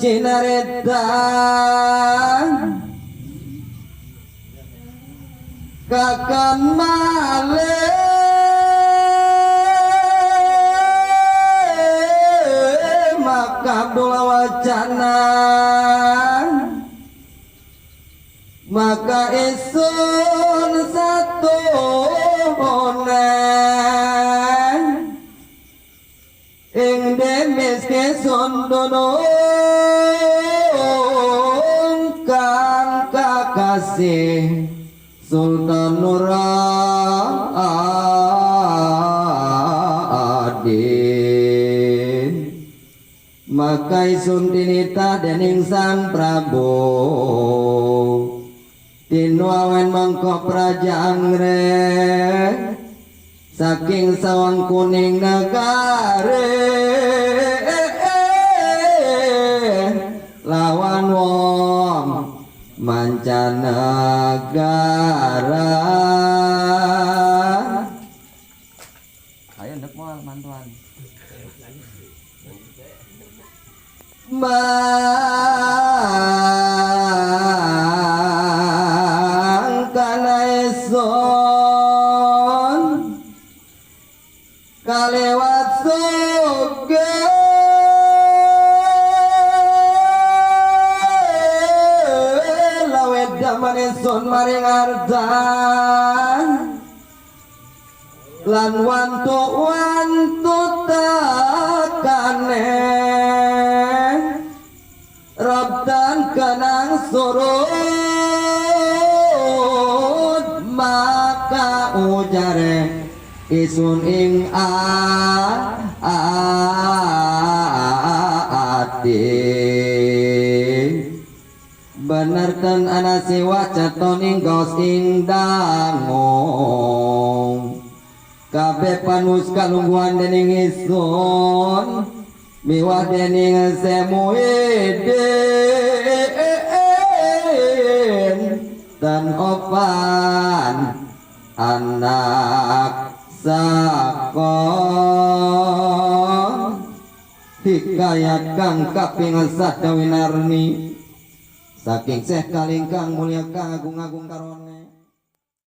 cinareta kakan male maka dola wacana maka isun satu onen ing demis kesun dunung kang kakasih Sultan Nuradin maka isun tinita dening sang Prabu tinu awen mangko praja anggrek saking sawang kuning negare lawan wong mancanegara ayo ndek moal mantuan mangkana eson kalewat soge lawet zaman eson maring ardan lan wantu takane Rabdan kenang surut maka ujare isun ing ati benerken ana siwa catoning gaos ing dangong kabeh panus kalungguhan dening isun miwah dening semuhidin dan opan anak sakon hikayat kang kaping sadawinarni saking Syekh Kalingkang mulia kang agung-agung karone